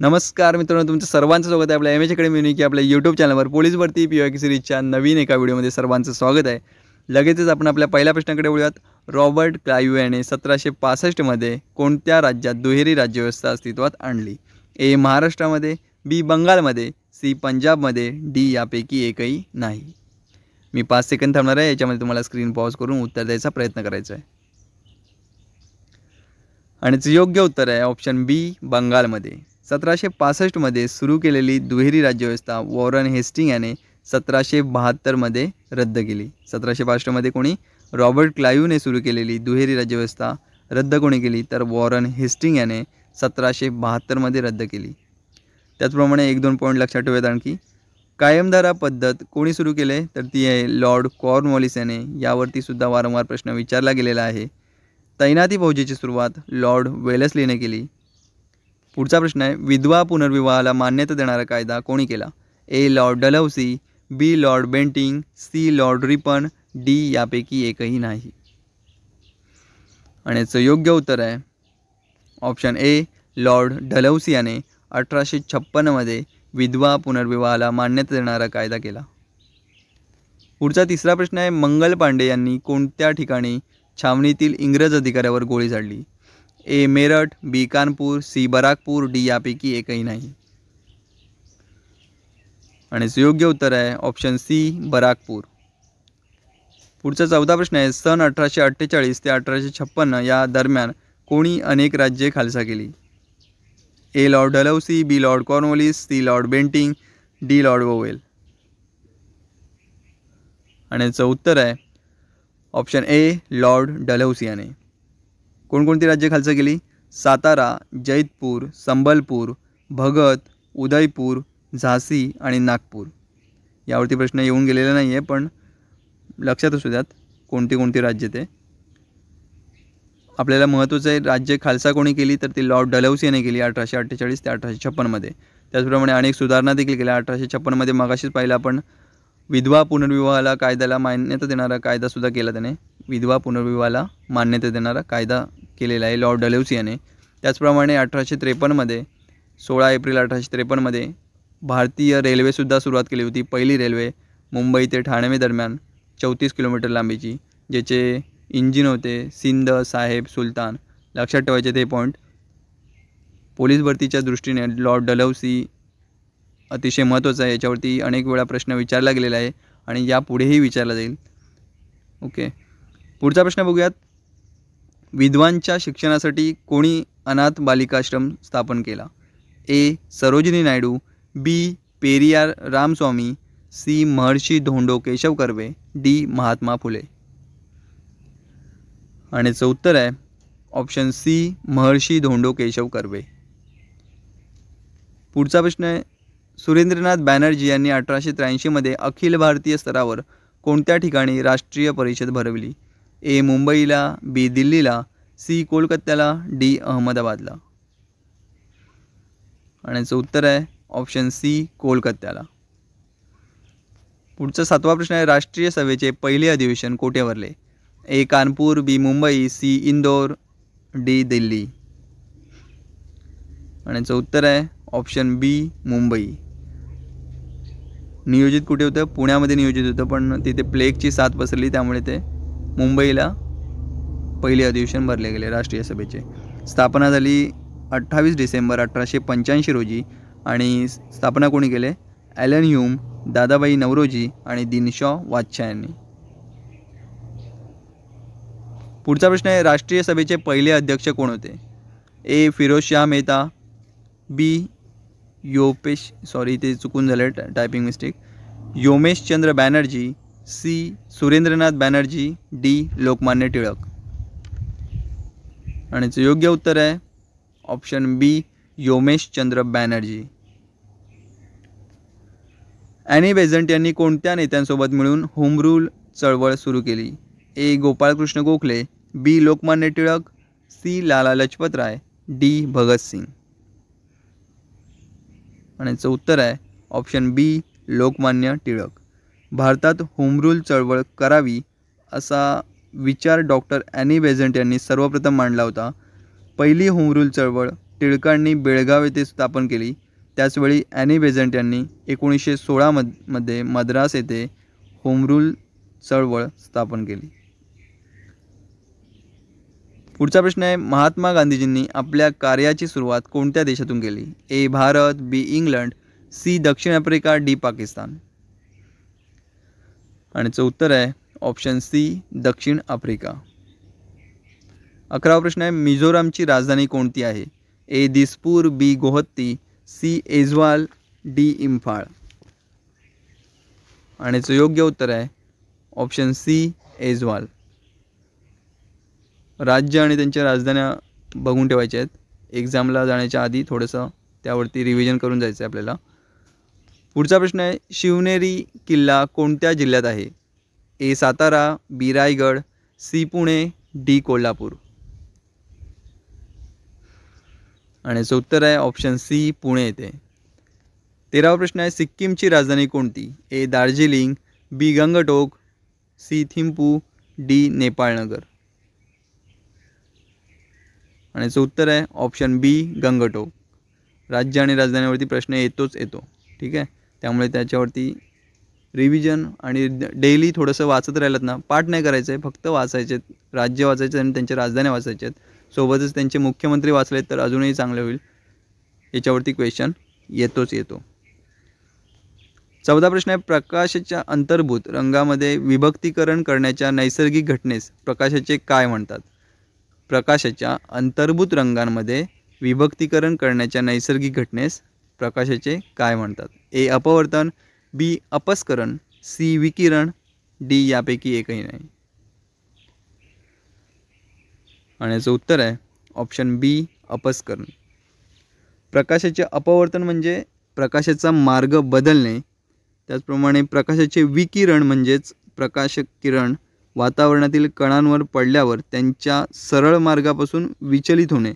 नमस्कार मित्रांनो, तुमचं सर्वांचं स्वागत आहे आपल्या एम.एच. अकॅडमी युनिक आपल्या यूट्यूब चॅनलवर. पोलीस भरती पी.वाय.क्यू सिरीजच्या नवीन एका व्हिडिओमध्ये सर्वांचं स्वागत आहे. लगेचच आपण आपल्या पहिल्या प्रश्नाकडे वळूयात. रॉबर्ट क्लाइव्ह याने 1765 मध्ये कोणत्या राज्यात दुहेरी राज्यव्यवस्था अस्तित्वात आणली? ए. महाराष्ट्रामध्ये, बी. बंगालमध्ये, सी. पंजाबमध्ये, डी. यापैकी एकही नाही. मी 5 सेकंद थांबणार आहे. याच्यामध्ये तुम्हाला स्क्रीन पॉज करून उत्तर द्यायचा प्रयत्न करायचा आहे. आणि योग्य उत्तर आहे ऑप्शन बी, बंगालमध्ये. 1765 मध्ये सुरू केलेली दुहेरी राज्यव्यवस्था वॉरन हेस्टिंग याने 1772 मध्ये रद्द केली. 1765 मध्ये कोणी? रॉबर्ट क्लाइव्हने सुरू केलेली दुहेरी राज्यव्यवस्था रद्द कोणी केली? तर वॉरन हेस्टिंग याने 1772 मध्ये रद्द केली. त्याचप्रमाणे 1-2 पॉईंट लक्षात ठेवूयात आणखी. कायमधारा पद्धत कोणी सुरू केले? तर ती आहे लॉर्ड कॉर्नवॉलिस याने. यावरती सुद्धा वारंवार प्रश्न विचारला गेलेला आहे. तैनाती फौजेची सुरुवात लॉर्ड वेलेस्लीने केली. पुढचा प्रश्न आहे, विधवा पुनर्विवाहाला मान्यता देणारा कायदा कोणी केला? A. Lord Dalhousie, B. Lord Bentinck, C. Lord Ripon, D. यापैकी एकही नाही. आणि याचं योग्य उत्तर आहे ऑप्शन ए, लॉर्ड डलहौसी याने 1856 मध्ये विधवा पुनर्विवाहाला मान्यता देणारा कायदा केला. पुढचा तिसरा प्रश्न आहे, मंगल पांडे यांनी कोणत्या ठिकाणी छावणीतील इंग्रज अधिकाऱ्यावर गोळी झाडली? ए. मेरठ, बी. कानपूर, सी. बराकपूर, डी. यापैकी एकही नाही. आणि योग्य उत्तर आहे ऑप्शन सी, बराकपूर. पुढचा 14 प्रश्न आहे, सन 1848 ते 1856 या दरम्यान कोणी अनेक राज्ये खालसा केली? A. Lord Dalhousie, B. Lord Cornwallis, C. Lord Bentinck, D. Lord Wavell. आणि याचं उत्तर आहे ऑप्शन ए, लॉर्ड डलहौसी याने. कोणकोणती राज्ये खालसा केली? सातारा, जैतपूर, संबलपूर, भगत, उदयपूर, झाशी आणि नागपूर. यावरती प्रश्न येऊन गेलेला नाही आहे, पण लक्षात असू द्यात कोणती कोणती राज्ये ते. आपल्याला महत्त्वाचं आहे, राज्य खालसा कोणी केली? तर ती लॉर्ड डलहौसी याने केली 1848 ते 1856 मध्ये. त्याचप्रमाणे अनेक सुधारणा देखील केल्या. 1856 मध्ये मगाशीच पाहिलं आपण, विधवा पुनर्विवाहाला कायद्याला मान्यता देणारा कायदासुद्धा केला त्याने. विधवा पुनर्विवाहाला मान्यता देणारा कायदा केलेला आहे लॉर्ड डलहौसी याने. त्याचप्रमाणे 1853 मध्ये 16 एप्रिल 1853 मध्ये भारतीय रेल्वेसुद्धा सुरुवात केली होती. पहिली रेल्वे मुंबई ते ठाणे दरम्यान 34 किलोमीटर लांबीची, ज्याचे इंजिन होते सिंध साहेब सुलतान. लक्षात ठेवायचे ते पॉईंट. पोलीस भरतीच्या दृष्टीने लॉर्ड डलहौसी अतिशय महत्त्वाचं आहे. याच्यावरती अनेक वेळा प्रश्न विचारला गेलेला आहे आणि यापुढेही विचारला जाईल. ओके, पुढचा प्रश्न बघूयात. विधवांच्या शिक्षणासाठी कोणी अनाथ बालिकाश्रम स्थापन केला? ए. सरोजिनी नायडू, बी. पेरियार रामस्वामी, सी. महर्षी धोंडो केशव कर्वे, डी. महात्मा फुले. आणि याचं उत्तर आहे ऑप्शन सी, महर्षी धोंडो केशव कर्वे. पुढचा प्रश्न आहे, सुरेंद्रनाथ बॅनर्जी यांनी 1883 मध्ये अखिल भारतीय स्तरावर कोणत्या ठिकाणी राष्ट्रीय परिषद भरवली? ए. मुंबईला, बी. दिल्लीला, सी. कोलकात्याला, डी. अहमदाबादला. आणि याचं उत्तर आहे ऑप्शन सी, कोलकात्याला. पुढचा 7वा प्रश्न आहे, राष्ट्रीय सभेचे पहिले अधिवेशन कोठे भरले? ए. कानपूर, बी. मुंबई, सी. इंदोर, डी. दिल्ली. आणि याचं उत्तर आहे ऑप्शन बी, मुंबई. नियोजित कुठे होतं? पुण्यामध्ये नियोजित होतं, पण तिथे प्लेगची साथ पसरली, त्यामुळे ते मुंबईला पहिले अधिवेशन भरले गेले राष्ट्रीय सभेचे. स्थापना झाली 28 डिसेंबर 1885 रोजी. आणि स्थापना कोणी केले? ॲलन ह्यूम, दादाबाई नवरोजी आणि दिनशॉ वाच्छा यांनी. पुढचा प्रश्न आहे, राष्ट्रीय सभेचे पहिले अध्यक्ष कोण होते? ए. फिरोजशाह मेहता, बी. ते चुकून झालं, typing mistake, Womeshchandra Banerjee, C. Surendranath Banerjee, D. Lokmanya Tilak. आणि याचं योग्य उत्तर आहे option B, Womeshchandra Banerjee. Annie Besant यांनी कोणत्या नेत्यांसोबत मिळून होम रूल चळवळ सुरू केली? A. Gopalkrishna Gokhale, B. Lokmanya Tilak, C. Lala Lajpat Rai, D. Bhagatsingh. आणि याचं उत्तर आहे ऑप्शन बी, लोकमान्य टिळक. भारतात होम रूल चळवळ करावी असा विचार डॉक्टर ॲनी बेझंट यांनी सर्वप्रथम मांडला होता. पहिली होम रूल चळवळ टिळकांनी बेळगाव येथे स्थापन केली. त्याचवेळी ॲनी बेझंट यांनी 1916 मध्ये मद्रास येथे होम रूल चळवळ स्थापन केली. पुढचा प्रश्न आहे, महात्मा गांधीजींनी आपल्या कार्याची सुरुवात कोणत्या देशातून केली? ए भारत, बी इंग्लंड, सी दक्षिण आफ्रिका, डी पाकिस्तान. आणि याचं उत्तर आहे ऑप्शन सी दक्षिण आफ्रिका. 11वा प्रश्न आहे, मिझोरामची राजधानी कोणती आहे? ए दिसपूर, बी गोहत्ती, सी ऐझवाल, डी इम्फाळ. आणि याचं योग्य उत्तर आहे ऑप्शन सी ऐझवाल. राज्य आणि त्यांच्या राजधान्या बघून ठेवायच्या आहेत. एक्झामला जाण्याच्या आधी थोडंसं त्यावरती रिव्हिजन करून जायचं आहे आपल्याला. पुढचा प्रश्न आहे, शिवनेरी किल्ला कोणत्या जिल्ह्यात आहे? ए सातारा, बी रायगड, सी पुणे, डी कोल्हापूर. आणि याचं उत्तर आहे ऑप्शन सी पुणे येथे. 13वा प्रश्न आहे, सिक्कीमची राजधानी कोणती? ए दार्जिलिंग, बी गंगटोक, सी थिम्पू, डी नेपाळनगर. आणि याचं उत्तर आहे ऑप्शन बी गंगटोक. राज्य आणि राजधानीवरती प्रश्न येतो. ठीक आहे, त्यामुळे त्याच्यावरती रिव्हिजन आणि डेली थोडंसं वाचत राहिलं ना, पाठ नाही करायचं आहे, फक्त वाचायचे आहेत. राज्य वाचायचे आणि त्यांच्या राजधान्या वाचायच्या आहेत. सोबतच त्यांचे मुख्यमंत्री वाचले तर अजूनही चांगले होईल. याच्यावरती क्वेश्चन येतो. 14 प्रश्न आहे, प्रकाशाच्या अंतर्भूत रंगामध्ये विभक्तीकरण करण्याच्या नैसर्गिक घटनेस प्रकाशाचे काय म्हणतात? प्रकाशाच्या अंतर्भूत रंगांमध्ये विभक्तीकरण करण्याच्या नैसर्गिक घटनेस प्रकाशाचे काय म्हणतात? ए अपवर्तन, बी अपस्करण, सी विकिरण, डी यापैकी एकही नाही. आणि याचं उत्तर आहे ऑप्शन बी अपस्करण. प्रकाशाचे अपवर्तन म्हणजे प्रकाशाचा मार्ग बदलणे. त्याचप्रमाणे प्रकाशाचे विकिरण म्हणजेच प्रकाश किरण वातावरणातील कणांवर पडल्यावर त्यांच्या सरळ मार्गापासून विचलित होणे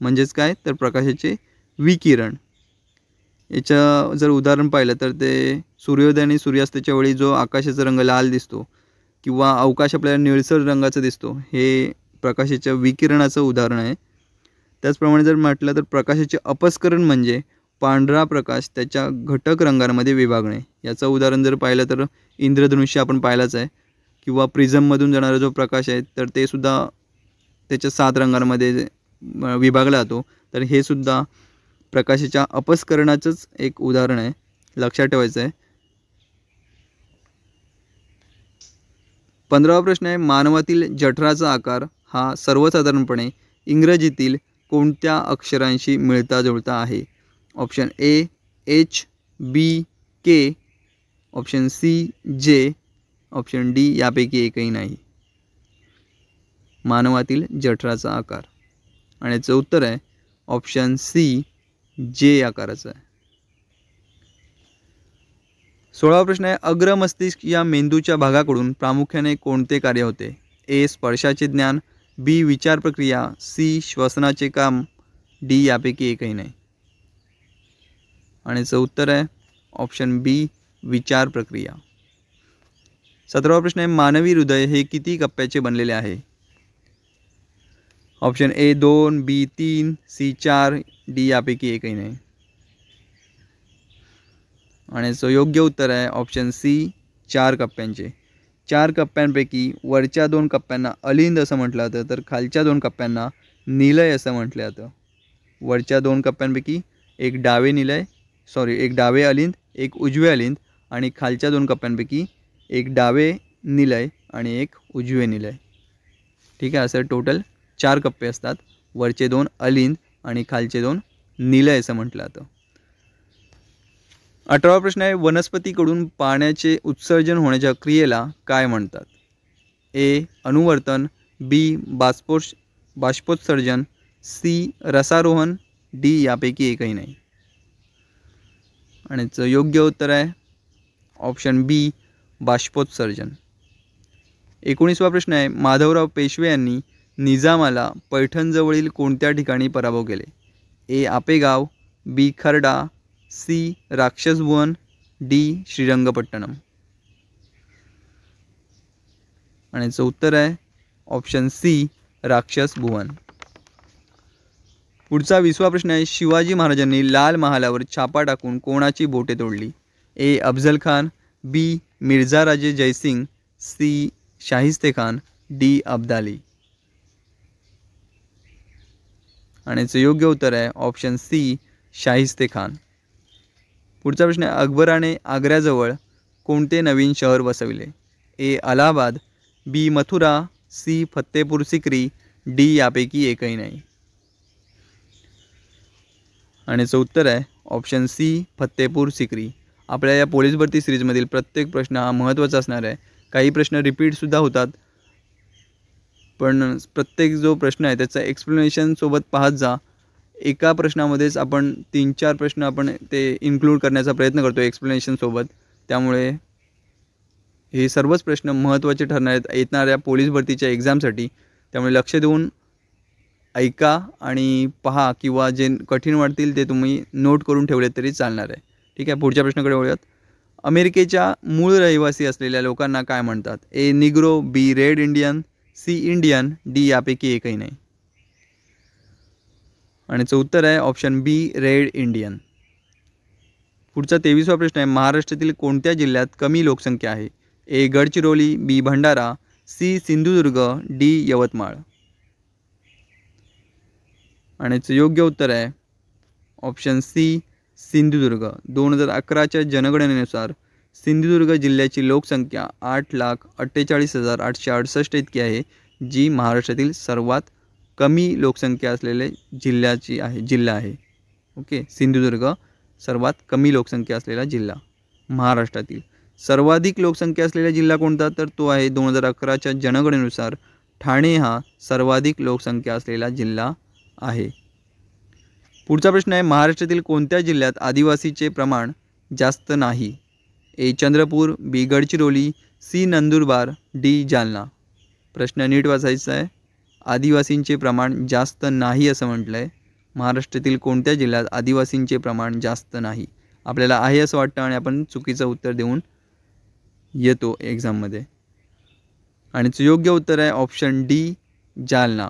म्हणजेच काय, तर प्रकाशाचे विकिरण. याचं जर उदाहरण पाहिलं तर ते सूर्योदय आणि सूर्यास्ताच्या वेळी जो आकाशाचा रंग लाल दिसतो किंवा अवकाश आपल्याला निळसर रंगाचा दिसतो, हे प्रकाशाच्या विकिरणाचं उदाहरण आहे. त्याचप्रमाणे जर म्हटलं तर प्रकाशाचे अपस्करण म्हणजे पांढरा प्रकाश त्याच्या घटक रंगांमध्ये विभागणे. याचं उदाहरण जर पाहिलं तर इंद्रधनुष्य आपण पाहिलाच आहे, किंवा प्रिझममधून जाणारा जो प्रकाश आहे तर ते सुद्धा त्याच्या 7 रंगांमध्ये विभागला जातो. तर हे सुद्धा प्रकाशाच्या अपस्करणाचंच एक उदाहरण आहे, लक्षात ठेवायचं आहे. 15वा प्रश्न आहे, मानवातील जठराचा आकार हा सर्वसाधारणपणे इंग्रजीतील कोणत्या अक्षरांशी मिळता जुळता आहे? Option A H, B K, option C J, option D यापैकी एकही नाही. मानवातील जठराचा आकार. आणि याचं उत्तर आहे ऑप्शन सी जे आकाराचा आहे. 16वा प्रश्न आहे, अग्र मस्तिष्क या मेंदूच्या भागाकडून प्रामुख्याने कोणते कार्य होते? ए स्पर्शाचे ज्ञान, बी विचार प्रक्रिया, सी श्वसनाचे काम, डी यापैकी एकही नाही. आणि याचं उत्तर आहे ऑप्शन बी विचार प्रक्रिया. 17वा प्रश्न आहे, मानवी हृदय हे किती कप्प्याचे बनलेले आहे? Option A 2, B 3, C 4, D यापैकी एकही नाही. आणि याचं योग्य उत्तर आहे ऑप्शन सी 4 कप्प्यांचे. 4 कप्प्यांपैकी वरच्या 2 कप्प्यांना अलिंद असं म्हटलं जातं, तर खालच्या 2 कप्प्यांना निलय असं म्हटलं जातं. वरच्या 2 कप्प्यांपैकी एक डावे अलिंद, एक उजवे अलिंद, आणि खालच्या 2 कप्प्यांपैकी एक डावे निलय आणि एक उजवे निलय. ठीक आहे, असं टोटल 4 कप्पे असतात. वरचे 2 अलिंद आणि खालचे 2 निलय असं म्हटलं जातं. 18वा प्रश्न आहे, वनस्पतीकडून पाण्याचे उत्सर्जन होण्याच्या क्रियेला काय म्हणतात? ए अनुवर्तन, बी बाष्पोत्सर्जन, सी रसारोहण, डी यापैकी एकही नाही. आणि याचं योग्य उत्तर आहे ऑप्शन बी बाष्पोत्सर्जन. 19वा प्रश्न आहे, माधवराव पेशवे यांनी निजामाला पैठणजवळील कोणत्या ठिकाणी पराभव केले? ए आपेगाव, बी खर्डा, सी राक्षसभुवन, डी श्रीरंगपट्टणम. आणि याचं उत्तर आहे ऑप्शन सी राक्षसभुवन. पुढचा 20वा प्रश्न आहे, शिवाजी महाराजांनी लाल महालावर छापा टाकून कोणाची बोटे तोडली? ए. अफझल खान, बी. मिर्झा राजे जयसिंग, सी. शाहिस्ते खान, डी. अब्दाली. आणि याचं योग्य उत्तर आहे ऑप्शन सी, शाहिस्ते खान. पुढचा प्रश्न आहे, अकबराने आग्र्याजवळ कोणते नवीन शहर वसविले? ए. अलाहाबाद, बी. मथुरा, सी. फत्तेपूर सिक्री, डी. यापैकी एकही नाही. आणि याचं उत्तर आहे ऑप्शन सी, फत्तेपूर सिक्री. आपल्या या पोलीस भरती सिरीजमधील प्रत्येक प्रश्न हा महत्त्वाचा असणार आहे. काही प्रश्न रिपीटसुद्धा होतात, पण प्रत्येक जो प्रश्न आहे त्याचा एक्सप्लेनेशन सोबत पाहत जा. एका प्रश्नामध्येच आपण 3-4 प्रश्न आपण ते इन्क्लूड करण्याचा प्रयत्न करतो एक्सप्लेनेशनसोबत. त्यामुळे हे सर्वच प्रश्न महत्त्वाचे ठरणार आहेत येणाऱ्या पोलीस भरतीच्या एक्झामसाठी. त्यामुळे लक्ष देऊन ऐका आणि पहा, किंवा जे कठीण वाटतील ते तुम्ही नोट करून ठेवले तरी चालणार आहे. ठीक आहे, पुढच्या प्रश्नाकडे वळूयात. अमेरिकेच्या मूळ रहिवासी असलेल्या लोकांना काय म्हणतात? A. Negro, B. Red Indian, C. Indian, D. यापैकी एकही नाही. आणि याचं उत्तर आहे ऑप्शन बी, रेड इंडियन. पुढचा 23वा प्रश्न आहे, महाराष्ट्रातील कोणत्या जिल्ह्यात कमी लोकसंख्या आहे? ए. गडचिरोली, बी. भंडारा, सी. सिंधुदुर्ग, डी. यवतमाळ. आणि याचं योग्य उत्तर आहे ऑप्शन सी, सिंधुदुर्ग. 2011च्या जनगणनेनुसार सिंधुदुर्ग जिल्ह्याची लोकसंख्या 8,48,868 इतकी आहे, जी महाराष्ट्रातील सर्वात कमी लोकसंख्या असलेले जिल्हा आहे. ओके, सिंधुदुर्ग सर्वात कमी लोकसंख्या असलेला जिल्हा. महाराष्ट्रातील सर्वाधिक लोकसंख्या असलेला जिल्हा कोणता? तर तो आहे 2011च्या जनगणनेनुसार ठाणे हा सर्वाधिक लोकसंख्या असलेला जिल्हा आहे. पुढचा प्रश्न आहे, महाराष्ट्रातील कोणत्या जिल्ह्यात आदिवासीचे प्रमाण जास्त नाही? ए. चंद्रपूर, बी. गडचिरोली, सी. नंदुरबार, डी. जालना. प्रश्न नीट वाचायचा आहे. आदिवासींचे प्रमाण जास्त नाही असं म्हटलं आहे. महाराष्ट्रातील कोणत्या जिल्ह्यात आदिवासींचे प्रमाण जास्त नाही? आपल्याला आहे असं वाटतं आणि आपण चुकीचं उत्तर देऊन येतो एक्झाममध्ये. आणि योग्य उत्तर आहे ऑप्शन डी, जालना.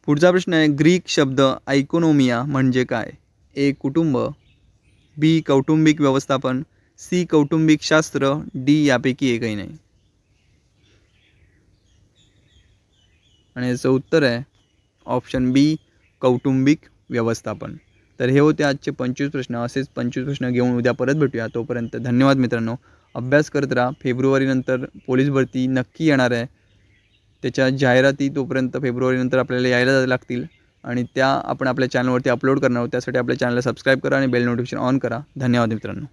पुढचा प्रश्न आहे, ग्रीक शब्द आयकोनोमिया म्हणजे काय? ए. कुटुंब, बी. कौटुंबिक व्यवस्थापन, सी. कौटुंबिक शास्त्र, डी. यापैकी एकही नाही. आणि याचं उत्तर आहे ऑप्शन बी, कौटुंबिक व्यवस्थापन. तर हे होते आजचे 25 प्रश्न. असेच 25 प्रश्न घेऊन उद्या परत भेटूया. तोपर्यंत धन्यवाद मित्रांनो. अभ्यास करत राहा. फेब्रुवारीनंतर पोलीस भरती नक्की येणार आहे. त्याच्या जाहिराती तोपर्यंत फेब्रुवारीनंतर आपल्याला यायला लागतील आणि त्या आपण आपल्या चॅनलवरती अपलोड करणार आहोत. त्यासाठी आपल्या चॅनलला सबस्क्राईब करा आणि बेल नोटिफिकेशन ऑन करा. धन्यवाद मित्रांनो.